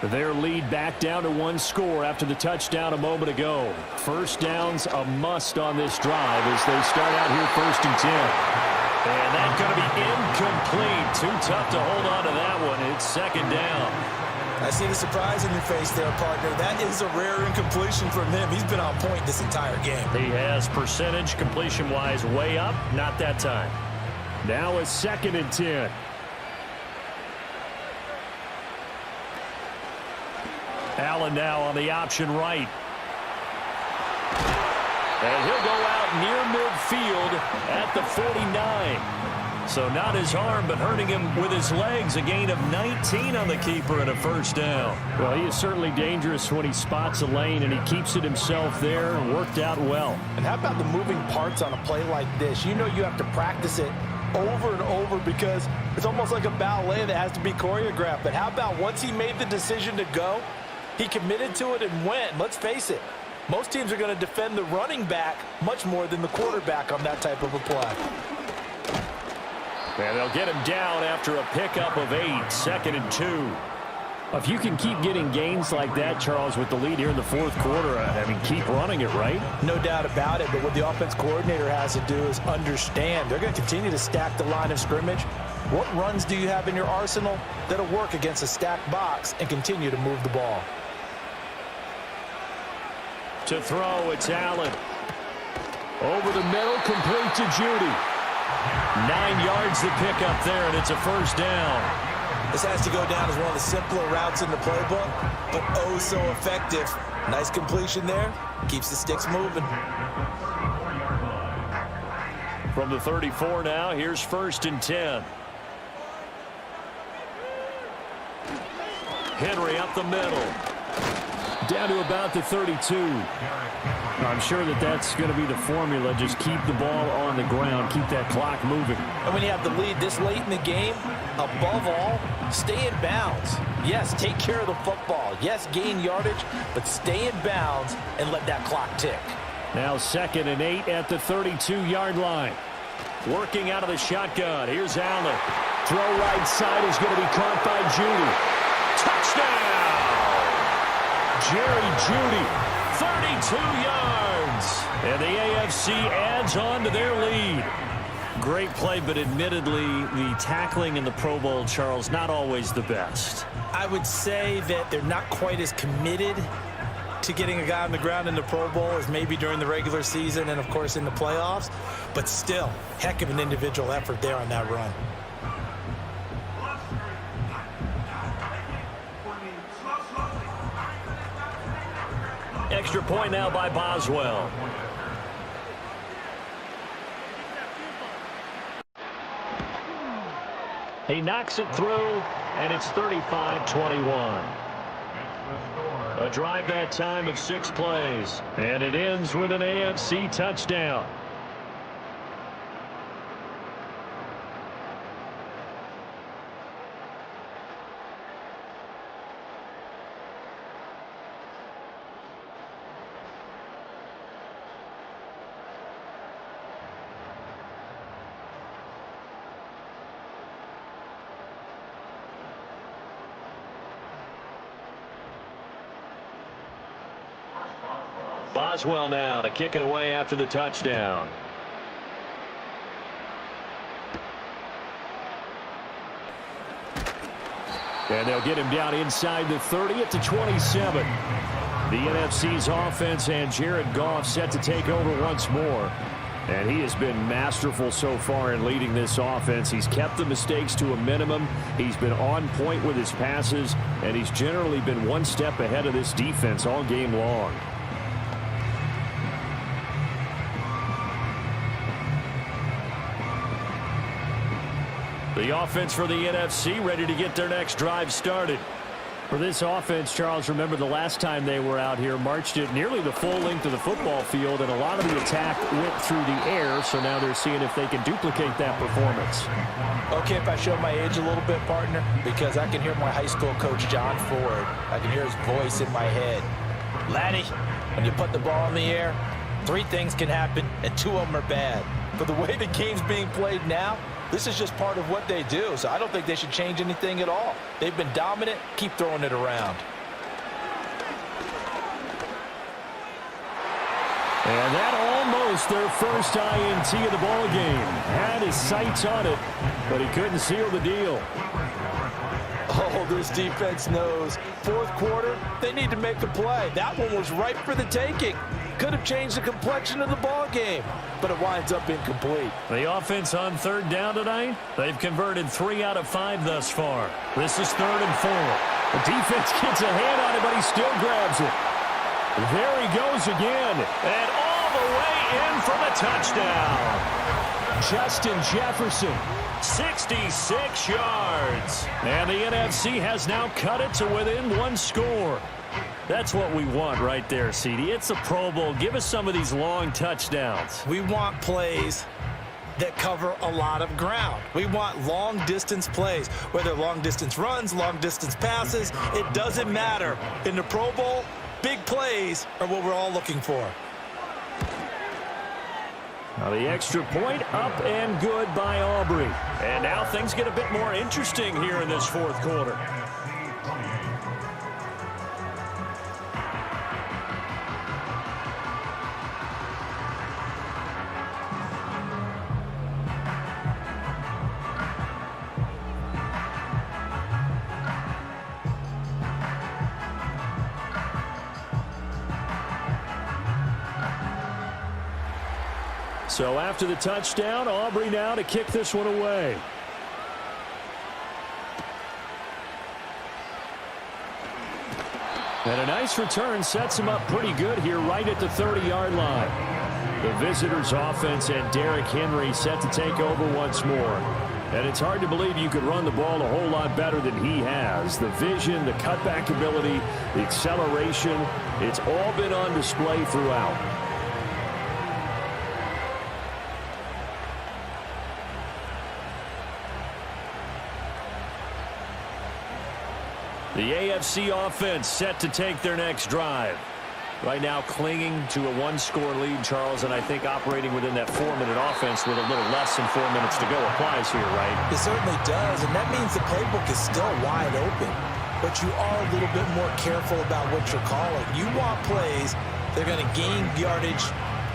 Their lead back down to 1 score after the touchdown a moment ago. First down's a must on this drive as they start out here 1st and 10. And that's going to be incomplete. Too tough to hold on to that one. It's 2nd down. I see the surprise in your face there, partner. That is a rare incompletion from him. He's been on point this entire game. He has percentage completion-wise way up. Not that time. Now it's 2nd and 10. Allen now on the option right. And he'll go out near midfield at the 49. So not his arm, but hurting him with his legs. A gain of 19 on the keeper and a first down. Well, he is certainly dangerous when he spots a lane, and he keeps it himself there. Worked out well. And how about the moving parts on a play like this? You know you have to practice it over and over because it's almost like a ballet that has to be choreographed. But how about once he made the decision to go, he committed to it and went. Let's face it, most teams are going to defend the running back much more than the quarterback on that type of a play. And they'll get him down after a pickup of 8, 2nd and 2. If you can keep getting gains like that, Charles, with the lead here in the fourth quarter, I mean, keep running it, right? No doubt about it, but what the offense coordinator has to do is understand. They're going to continue to stack the line of scrimmage. What runs do you have in your arsenal that'll work against a stacked box and continue to move the ball? To throw, it's Allen. Over the middle, complete to Judy. 9 yards to pick up there, and it's a first down. This has to go down as one of the simpler routes in the playbook, but oh so effective. Nice completion there. Keeps the sticks moving. From the 34 now, here's 1st and 10. Henry up the middle. Down to about the 32. I'm sure that that's going to be the formula. Just keep the ball on the ground. Keep that clock moving. And when you have the lead this late in the game, above all, stay in bounds. Yes, take care of the football. Yes, gain yardage, but stay in bounds and let that clock tick. Now 2nd and 8 at the 32-yard line. Working out of the shotgun. Here's Allen. Throw right side is going to be caught by Judy. Touchdown! Jerry Judy. 32 yards. And the AFC adds on to their lead. Great play, but admittedly, the tackling in the Pro Bowl, Charles, not always the best. I would say that they're not quite as committed to getting a guy on the ground in the Pro Bowl as maybe during the regular season and, of course, in the playoffs. But still, heck of an individual effort there on that run. Extra point now by Boswell. He knocks it through, and it's 35-21. A drive that time of 6 plays, and it ends with an AFC touchdown. Boswell now to kick it away after the touchdown. And they'll get him down inside the 30 at the 27. The NFC's offense and Jared Goff set to take over once more. And he has been masterful so far in leading this offense. He's kept the mistakes to a minimum. He's been on point with his passes, and he's generally been one step ahead of this defense all game long. The offense for the NFC ready to get their next drive started. For this offense, Charles, remember the last time they were out here, marched it nearly the full length of the football field, and a lot of the attack went through the air, so now they're seeing if they can duplicate that performance. Okay, if I show my age a little bit, partner, because I can hear my high school coach, John Ford. I can hear his voice in my head. Laddie, when you put the ball in the air, 3 things can happen, and 2 of them are bad. But the way the game's being played now, this is just part of what they do, so I don't think they should change anything at all. They've been dominant. Keep throwing it around. And that almost their first INT of the ball game. Had his sights on it, but he couldn't seal the deal. Oh, this defense knows. Fourth quarter, they need to make a play. That one was ripe for the taking. Could have changed the complexion of the ball game, but it winds up incomplete. The offense on 3rd down tonight, they've converted 3 out of 5 thus far. This is 3rd and 4. The defense gets a hand on it, but he still grabs it. There he goes again, and all the away, in for the touchdown. Justin Jefferson, 66 yards. And the NFC has now cut it to within one score. That's what we want right there, CD. It's a Pro Bowl. Give us some of these long touchdowns. We want plays that cover a lot of ground. We want long-distance plays, whether long-distance runs, long-distance passes. It doesn't matter. In the Pro Bowl, big plays are what we're all looking for. Now the extra point up and good by Aubrey. And now things get a bit more interesting here in this fourth quarter. So after the touchdown, Aubrey now to kick this one away. And a nice return sets him up pretty good here right at the 30-yard line. The visitors' offense and Derrick Henry set to take over once more. And it's hard to believe you could run the ball a whole lot better than he has. The vision, the cutback ability, the acceleration, it's all been on display throughout. The AFC offense set to take their next drive. Right now clinging to a one-score lead, Charles, and I think operating within that 4-minute offense with a little less than 4 minutes to go applies here, right? It certainly does, and that means the playbook is still wide open. But you are a little bit more careful about what you're calling. You want plays that are going to gain yardage,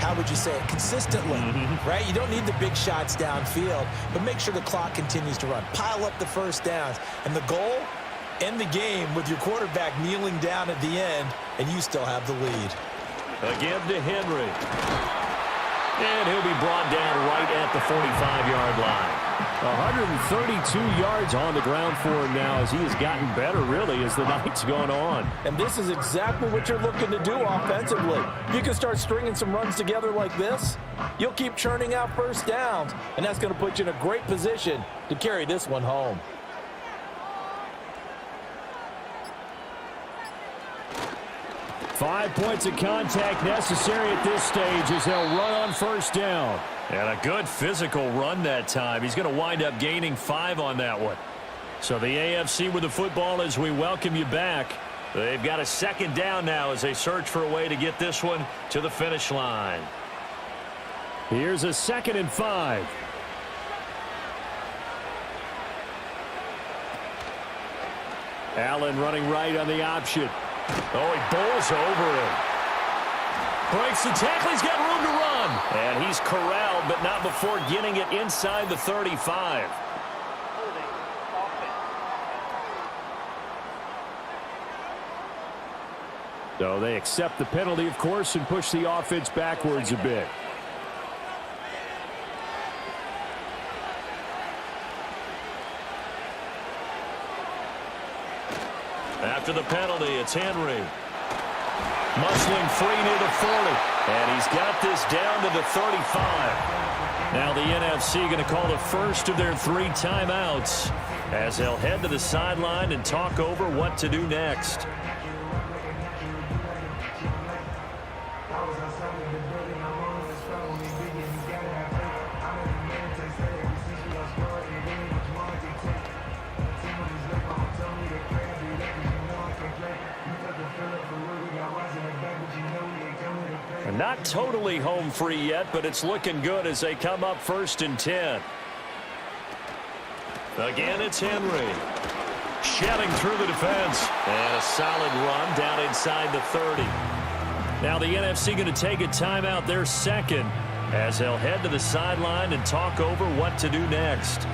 how would you say it, consistently, right? You don't need the big shots downfield, but make sure the clock continues to run. Pile up the first downs, and the goal, end the game with your quarterback kneeling down at the end, and you still have the lead. Again to Henry. And he'll be brought down right at the 45-yard line. 132 yards on the ground for him now as he has gotten better, really, as the night's gone on. And this is exactly what you're looking to do offensively. You can start stringing some runs together like this. You'll keep churning out first downs, and that's going to put you in a great position to carry this one home. Five points of contact necessary at this stage as they'll run on first down. And a good physical run that time. He's going to wind up gaining 5 on that one. So the AFC with the football as we welcome you back. They've got a second down now as they search for a way to get this one to the finish line. Here's a 2nd and 5. Allen running right on the option. Oh, he bowls over him. Breaks the tackle. He's got room to run. And he's corralled, but not before getting it inside the 35. So they accept the penalty, of course, and push the offense backwards a bit. After the penalty, it's Henry. Muscling free near the 40. And he's got this down to the 35. Now the NFC going to call the first of their 3 timeouts as they'll head to the sideline and talk over what to do next. Not totally home free yet, but it's looking good as they come up 1st and 10. Again, it's Henry. Shedding through the defense. And a solid run down inside the 30. Now the NFC going to take a timeout, their second, as they'll head to the sideline and talk over what to do next.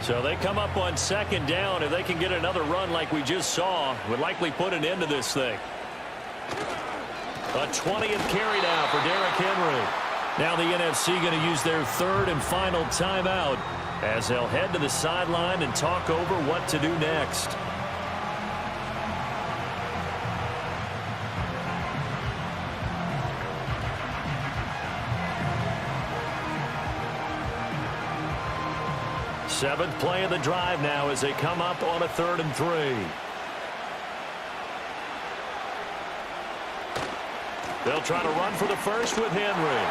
So they come up on 2nd down. If they can get another run like we just saw, would likely put an end to this thing. A 20th carry now for Derrick Henry. Now the NFC going to use their 3rd and final timeout as they'll head to the sideline and talk over what to do next. Seventh play of the drive now as they come up on a 3rd and 3. They'll try to run for the first with Henry.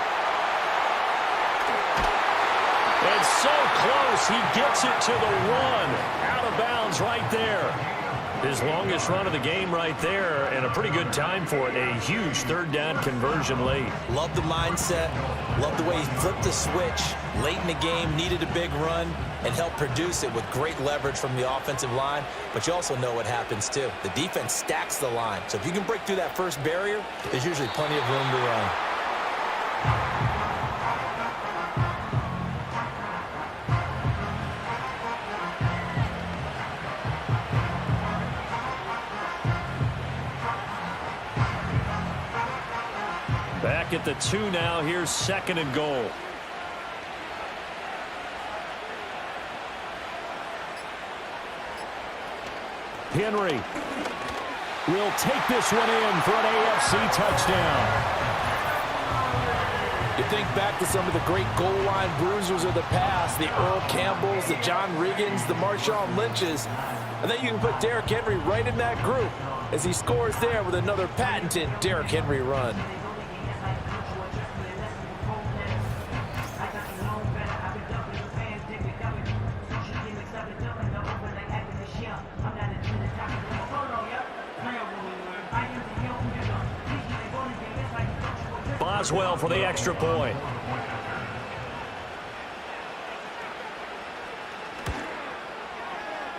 And so close, he gets it to the 1. Out of bounds right there. His longest run of the game right there, and a pretty good time for it. A huge 3rd down conversion late. Love the mindset. Love the way he flipped the switch late in the game, needed a big run, and helped produce it with great leverage from the offensive line. But you also know what happens, too. The defense stacks the line. So if you can break through that first barrier, there's usually plenty of room to run. Back at the 2 now. Here's 2nd and goal. Henry will take this one in for an AFC touchdown. You think back to some of the great goal line bruisers of the past, the Earl Campbells, the John Riggins, the Marshawn Lynches, and then you can put Derrick Henry right in that group as he scores there with another patented Derrick Henry run. Boswell for the extra point.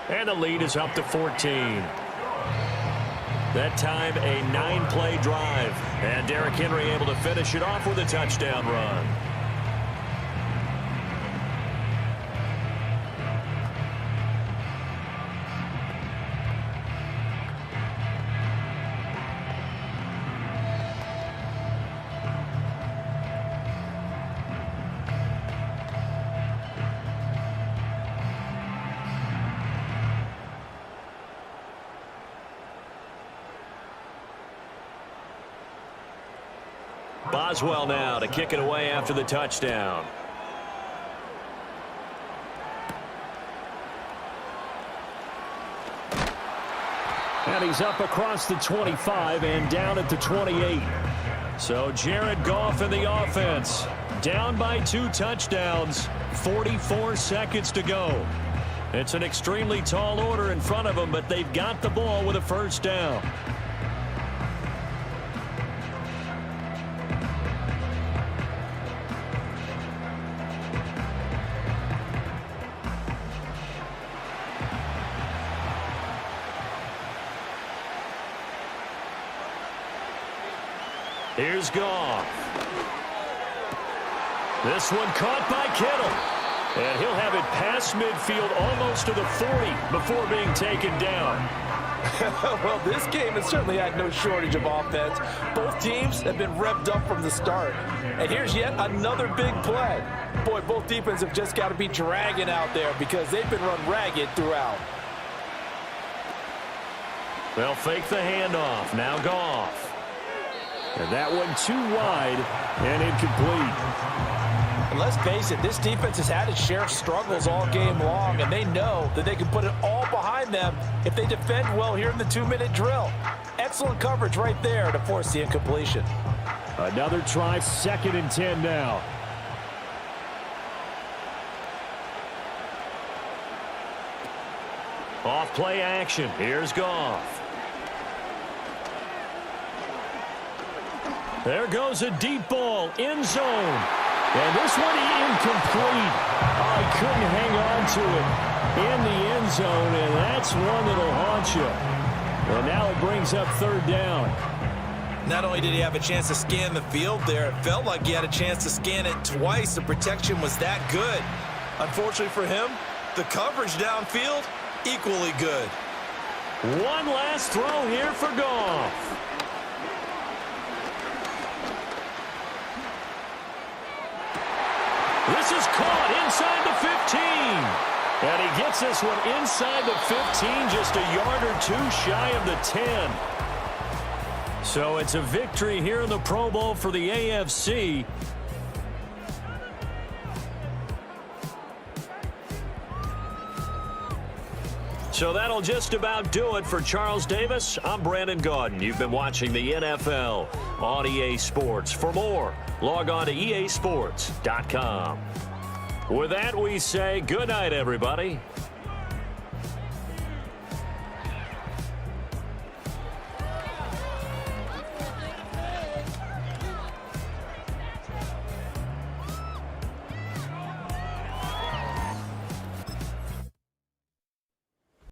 And the lead is up to 14. That time a 9-play drive. And Derrick Henry able to finish it off with a touchdown run. Boswell now to kick it away after the touchdown. And he's up across the 25 and down at the 28. So Jared Goff in the offense. Down by 2 touchdowns. 44 seconds to go. It's an extremely tall order in front of them, but they've got the ball with a first down. Here's Goff. This one caught by Kittle. And he'll have it past midfield almost to the 40 before being taken down. Well, this game has certainly had no shortage of offense. Both teams have been revved up from the start. And here's yet another big play. Boy, both defenses have just got to be dragging out there because they've been run ragged throughout. They'll fake the handoff. Now Goff. And that one too wide and incomplete. And let's face it, this defense has had its share of struggles all game long, and they know that they can put it all behind them if they defend well here in the 2-minute drill. Excellent coverage right there to force the incompletion. Another try, 2nd and 10 now. Off play action. Here's Goff. There goes a deep ball, end zone. And this one incomplete. Oh, he couldn't hang on to it in the end zone, and that's one that'll haunt you. And now it brings up 3rd down. Not only did he have a chance to scan the field there, it felt like he had a chance to scan it twice. The protection was that good. Unfortunately for him, the coverage downfield, equally good. One last throw here for Goff. This is caught inside the 50. And he gets this one inside the 15, just a yard or two shy of the 10. So it's a victory here in the Pro Bowl for the AFC. So that'll just about do it for Charles Davis. I'm Brandon Gaudin. You've been watching the NFL on EA Sports. For more, log on to easports.com. With that, we say good night, everybody.